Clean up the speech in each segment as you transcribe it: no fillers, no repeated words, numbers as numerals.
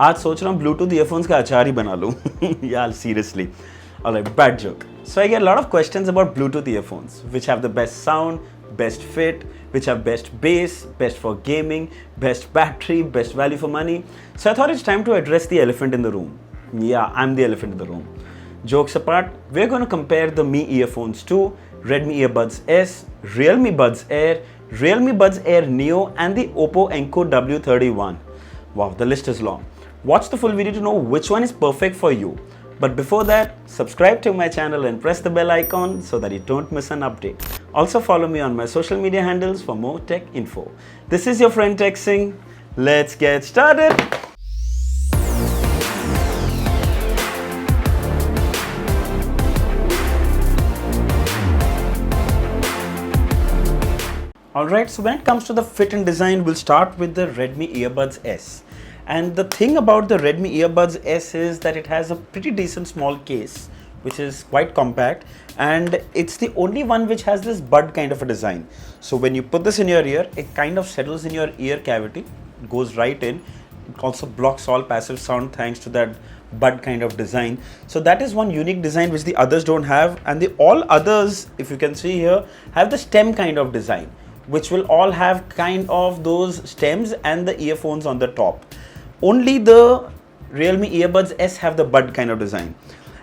आज सोच रहा हूँ ब्लूटूथ ईयरफोन्स का अचार ही बना लूँ यार seriously. Alright, bad joke. So I get a lot of questions about Bluetooth earphones, which have the best sound, best fit, which have best bass, best for gaming, best battery, best value for money. So I thought it's time to address the elephant in the room. Yeah, I'm the elephant in the room. Jokes apart, we're going to compare the Mi earphones to Redmi Earbuds S, Realme Buds Air, Realme Buds Air Neo, and the Oppo Enco W31. Wow, the list is long. Watch the full video to know which one is perfect for you. But before that, subscribe to my channel and press the bell icon so that you don't miss an update. Also follow me on my social media handles for more tech info. This is your friend Singh. Let's get started. Alright, so when it comes to the fit and design, we'll start with the Redmi Earbuds S. And the thing about the Redmi Earbuds S is that it has a pretty decent small case, which is quite compact, and it's the only one which has this bud kind of a design. So when you put this in your ear, it kind of settles in your ear cavity, it goes right in. It also blocks all passive sound thanks to that bud kind of design. So that is one unique design which the others don't have, and the all others, if you can see here, have the stem kind of design, which will all have kind of those stems and the earphones on the top. Only the Realme Earbuds S have the bud kind of design.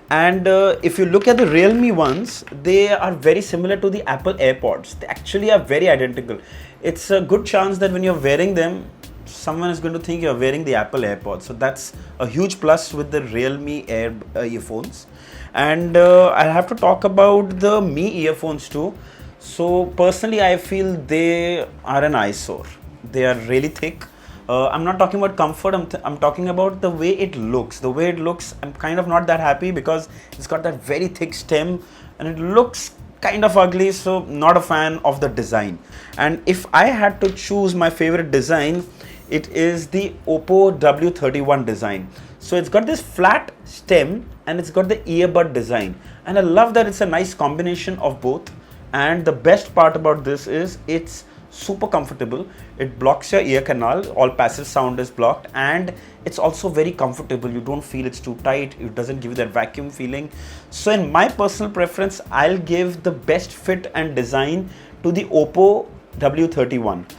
And if you look at the Realme ones, they are very similar to the Apple AirPods. They actually are very identical. It's a good chance that when you're wearing them, someone is going to think you're wearing the Apple AirPods. So that's a huge plus with the Realme Air earphones. And I have to talk about the Mi earphones too. So personally, I feel they are an eyesore. They are really thick. I'm not talking about comfort, I'm talking about the way it looks. The way it looks, I'm kind of not that happy because it's got that very thick stem and it looks kind of ugly, so not a fan of the design. And if I had to choose my favorite design, it is the Oppo W31 design. So it's got this flat stem and it's got the earbud design. And I love that it's a nice combination of both. And the best part about this is it's super comfortable. It blocks your ear canal, all passive sound is blocked, and it's also very comfortable. You don't feel it's too tight, it doesn't give you that vacuum feeling. So in my personal preference, I'll give the best fit and design to the Oppo W31.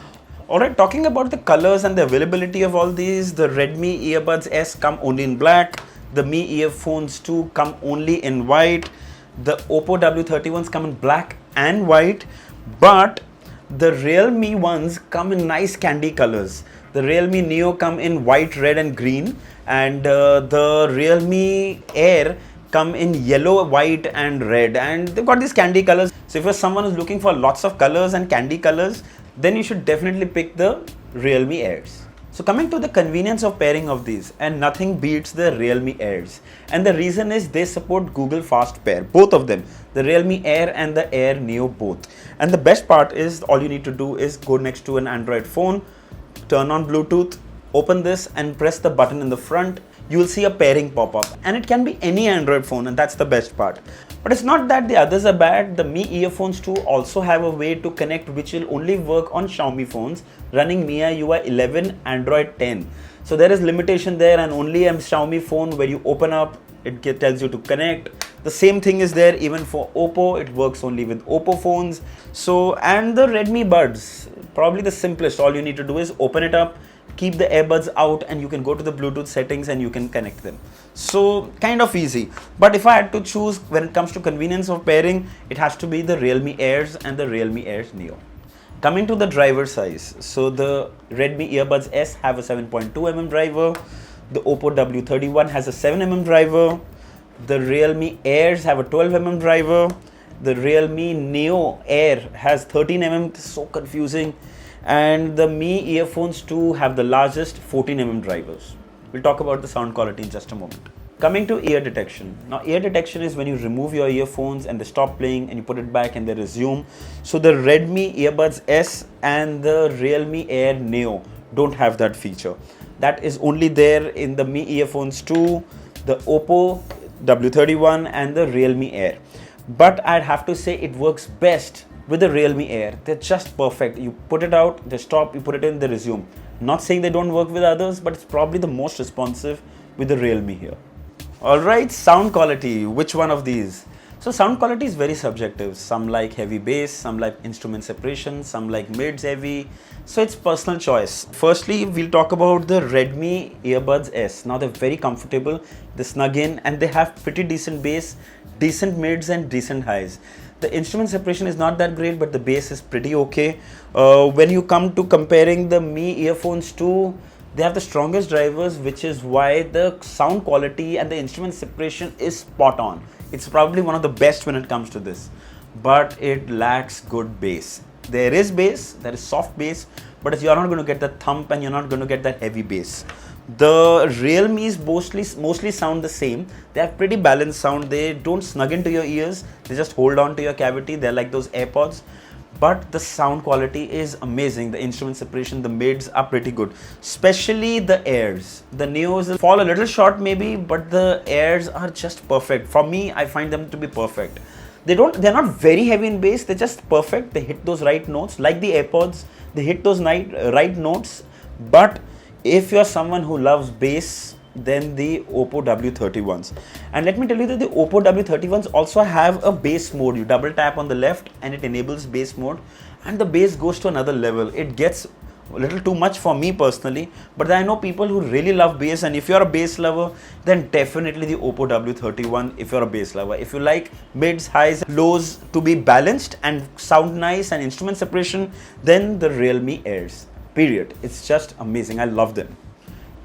Alright, talking about the colors and the availability of all these, the Redmi Earbuds S come only in black, the Mi earphones 2 come only in white, the Oppo W31s come in black and white, but the Realme ones come in nice candy colors. The Realme Neo come in white, red and green, and the Realme Air come in yellow, white and red, and they've got these candy colors. So if you're someone who's looking for lots of colors and candy colors, then you should definitely pick the Realme Airs. So coming to the convenience of pairing of these, and nothing beats the Realme Airs. And the reason is they support Google Fast Pair, both of them, the Realme Air and the Air Neo both. And the best part is all you need to do is go next to an Android phone, turn on Bluetooth, open this and press the button in the front. You will see a pairing pop up, and it can be any Android phone, and that's the best part. But it's not that the others are bad. The Mi earphones too also have a way to connect which will only work on Xiaomi phones running MIUI 11 Android 10. So there is limitation there, and only a Xiaomi phone where you open up, it tells you to connect. The same thing is there even for Oppo. It works only with Oppo phones. So, and the Redmi Buds, probably the simplest. All you need to do is open it up, keep the earbuds out, and you can go to the Bluetooth settings and you can connect them. So kind of easy. But if I had to choose when it comes to convenience of pairing, it has to be the Realme Airs and the Realme Airs Neo. Coming to the driver size, so the Redmi Earbuds S have a 7.2mm driver, the Oppo W31 has a 7mm driver, the Realme Airs have a 12mm driver, the Realme Neo Air has 13mm, so confusing, and the Mi earphones too have the largest 14mm drivers. We'll talk about the sound quality in just a moment. Coming to ear detection. Now ear detection is when you remove your earphones and they stop playing and you put it back and they resume. So the Redmi Earbuds S and the Realme Air Neo don't have that feature. That is only there in the Mi earphones 2, the Oppo W31 and the Realme Air. But I'd have to say it works best with the Realme Air. They're just perfect. You put it out, they stop, you put it in, they resume. Not saying they don't work with others, but it's probably the most responsive with the Realme here. Alright, sound quality. Which one of these? So sound quality is very subjective. Some like heavy bass, some like instrument separation, some like mids heavy. So it's personal choice. Firstly, we'll talk about the Redmi Earbuds S. Now they're very comfortable, they snug in and they have pretty decent bass, decent mids and decent highs. The instrument separation is not that great, but the bass is pretty okay. When you come to comparing the Mi earphones to, they have the strongest drivers, which is why the sound quality and the instrument separation is spot on. It's probably one of the best when it comes to this, but it lacks good bass. There is bass, there is soft bass, but you're not going to get the thump and you're not going to get that heavy bass. The Realme's mostly sound the same. They have pretty balanced sound. They don't snug into your ears. They just hold on to your cavity. They're like those AirPods. But the sound quality is amazing. The instrument separation, the mids are pretty good. Especially the Airs. The Neos fall a little short maybe, but the Airs are just perfect. For me, I find them to be perfect. They're not very heavy in bass. They're just perfect. They hit those right notes. Like the AirPods, they hit those right notes. But if you're someone who loves bass, then the Oppo W31s. And let me tell you that the Oppo W31s also have a bass mode. You double tap on the left and it enables bass mode, and the bass goes to another level. It gets a little too much for me personally, but I know people who really love bass, and if you're a bass lover, then definitely the Oppo W31 if you're a bass lover. If you like mids, highs, lows to be balanced and sound nice and instrument separation, then the Realme Airs. Period. It's just amazing. I love them.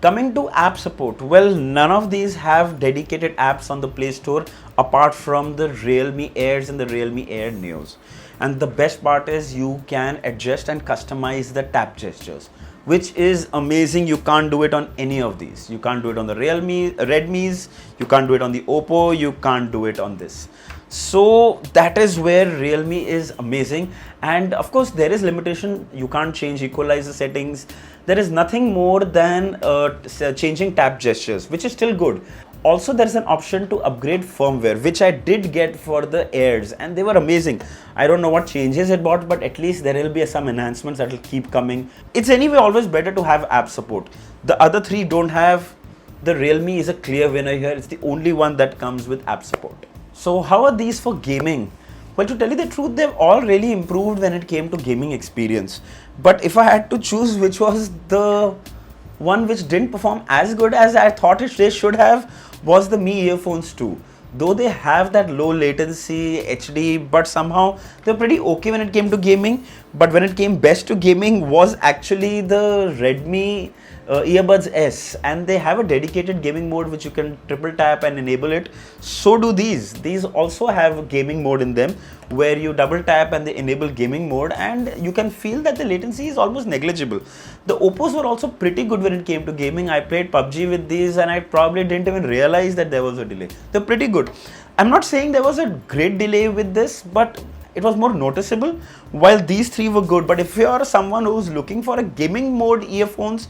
Coming to app support, well, none of these have dedicated apps on the Play Store apart from the Realme Airs and the Realme Air Neos. And the best part is you can adjust and customize the tap gestures, which is amazing. You can't do it on any of these. You can't do it on the Redmi's, you can't do it on the Oppo, you can't do it on this. So that is where Realme is amazing. And of course there is limitation. You can't change equalizer settings. There is nothing more than changing tap gestures, which is still good. Also, there is an option to upgrade firmware, which I did get for the Airs, and they were amazing. I don't know what changes it brought, but at least there will be some enhancements that will keep coming. It's anyway always better to have app support. The other three don't have. The Realme is a clear winner here. It's the only one that comes with app support. So how are these for gaming? Well, to tell you the truth, they've all really improved when it came to gaming experience. But if I had to choose which was the one which didn't perform as good as I thought they should have, was the Mi earphones 2. Though they have that low latency HD, but somehow they're pretty okay when it came to gaming. But when it came best to gaming was actually the Redmi Earbuds S, and they have a dedicated gaming mode which you can triple tap and enable it. So do these. These also have a gaming mode in them where you double tap and they enable gaming mode, and you can feel that the latency is almost negligible. The Oppos were also pretty good when it came to gaming. I played PUBG with these and I probably didn't even realize that there was a delay. They're pretty good. I'm not saying there was a great delay with this, but it was more noticeable, while these three were good. But if you are someone who's looking for a gaming mode earphones,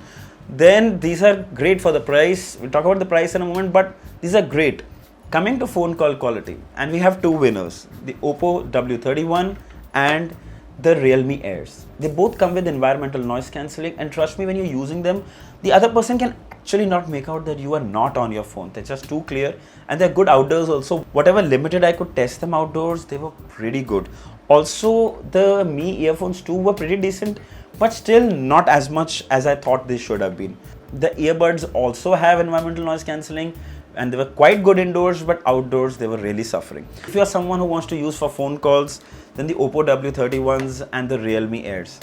then these are great for the price. We'll talk about the price in a moment, but these are great. Coming to phone call quality, and we have two winners, the Oppo W31 and the Realme Airs. They both come with environmental noise cancelling, and trust me, when you're using them, the other person can actually not make out that you are not on your phone. They're just too clear, and they're good outdoors also. Whatever limited I could test them outdoors, they were pretty good. Also, the Mi earphones 2 were pretty decent, but still not as much as I thought they should have been. The earbuds also have environmental noise cancelling, and they were quite good indoors, but outdoors they were really suffering. If you are someone who wants to use for phone calls, then the Oppo W31s and the Realme Airs.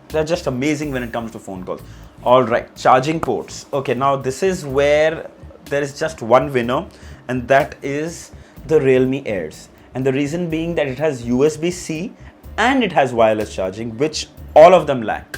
They're just amazing when it comes to phone calls. Alright, charging ports. Okay, now this is where there is just one winner, and that is the Realme Airs. And the reason being that it has USB-C and it has wireless charging, which all of them lack.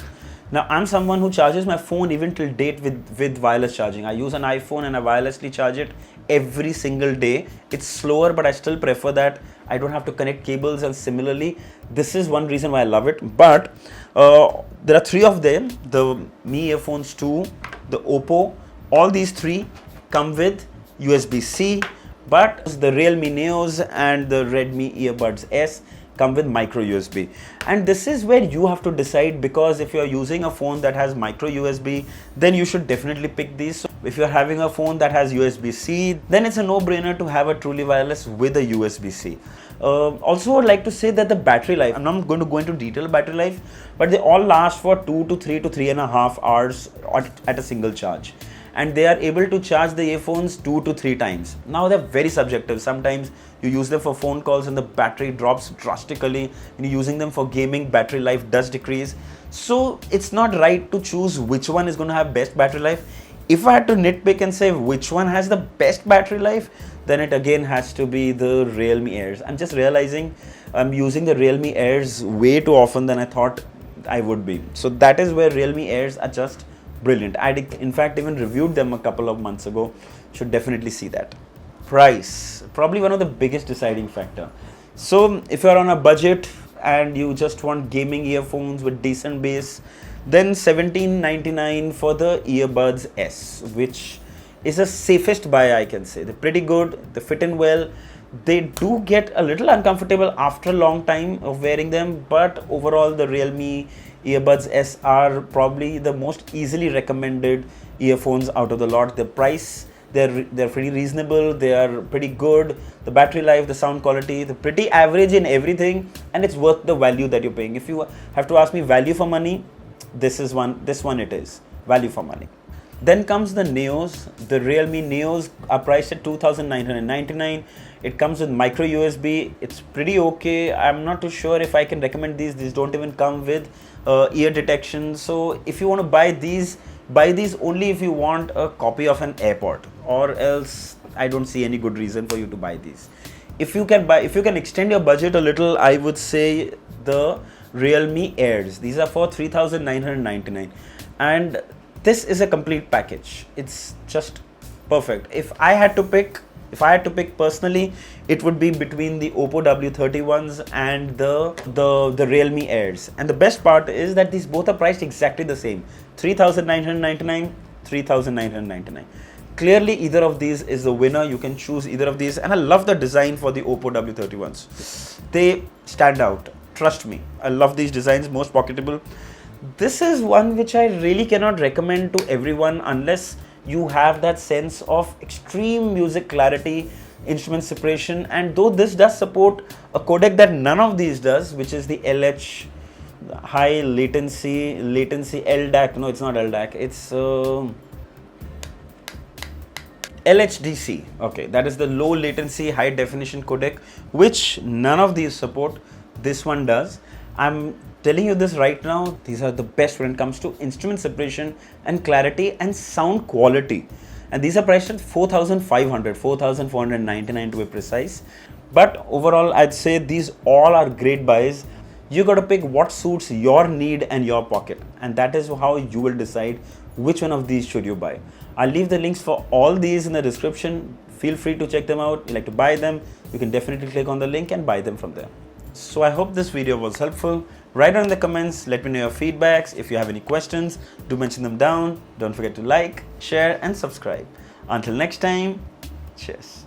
Now, I'm someone who charges my phone even till date with wireless charging. I use an iPhone and I wirelessly charge it every single day. It's slower, but I still prefer that. I don't have to connect cables, and similarly, this is one reason why I love it. But there are three of them, the Mi earphones 2, the Oppo, all these three come with USB-C, but the Realme Neos and the Redmi Earbuds S come with micro USB. And this is where you have to decide, because if you're using a phone that has micro USB, then you should definitely pick these. So if you're having a phone that has USB-C, then it's a no-brainer to have a truly wireless with a USB-C. Also, I'd like to say that the battery life, I'm not going to go into detail battery life, but they all last for 2 to 3 to 3.5 hours at a single charge. And they are able to charge the earphones 2 to 3 times. Now they're very subjective. Sometimes you use them for phone calls and the battery drops drastically. When you're using them for gaming, battery life does decrease. So it's not right to choose which one is going to have best battery life. If I had to nitpick and say which one has the best battery life, then it again has to be the Realme Airs. I'm just realizing I'm using the Realme Airs way too often than I thought I would be. So that is where Realme Airs are just brilliant. I in fact even reviewed them a couple of months ago. Should definitely see that. Price, probably one of the biggest deciding factor. So if you're on a budget and you just want gaming earphones with decent bass, then $17.99 for the Earbuds S, which is the safest buy, I can say. They're pretty good, they fit in well. They do get a little uncomfortable after a long time of wearing them, but overall the Realme Earbuds S are probably the most easily recommended earphones out of the lot. The price, they're pretty reasonable, they are pretty good. The battery life, the sound quality, they're pretty average in everything, and it's worth the value that you're paying. If you have to ask me value for money, this one it is value for money. Then comes the Neos. The Realme Neos are priced at $2,999. It comes with micro USB. It's pretty okay. I'm not too sure if I can recommend these. These don't even come with ear detection. So if you want to buy these only if you want a copy of an AirPod, or else I don't see any good reason for you to buy these. If you can extend your budget a little, I would say the Realme Airs. These are for $3,999, and this is a complete package. It's just perfect. If I had to pick personally, it would be between the Oppo W31s and the Realme Airs. And the best part is that these both are priced exactly the same. $3,999, $3,999. Clearly either of these is the winner. You can choose either of these, and I love the design for the Oppo W31s. They stand out. Trust me, I love these designs, most pocketable. This is one which I really cannot recommend to everyone unless you have that sense of extreme music clarity, instrument separation, and though this does support a codec that none of these does, which is the LH, high latency LDAC. No, it's not LDAC, it's LHDC. Okay, that is the low latency high definition codec, which none of these support. This one does. I'm telling you this right now, these are the best when it comes to instrument separation and clarity and sound quality. And these are priced at $4,499 to be precise. But overall, I'd say these all are great buys. You got to pick what suits your need and your pocket, and that is how you will decide which one of these should you buy. I'll leave the links for all these in the description. Feel free to check them out. If you like to buy them, you can definitely click on the link and buy them from there. So I hope this video was helpful. Write down in the comments, let me know your feedbacks. If you have any questions, do mention them down. Don't forget to like, share and subscribe. Until next time, cheers.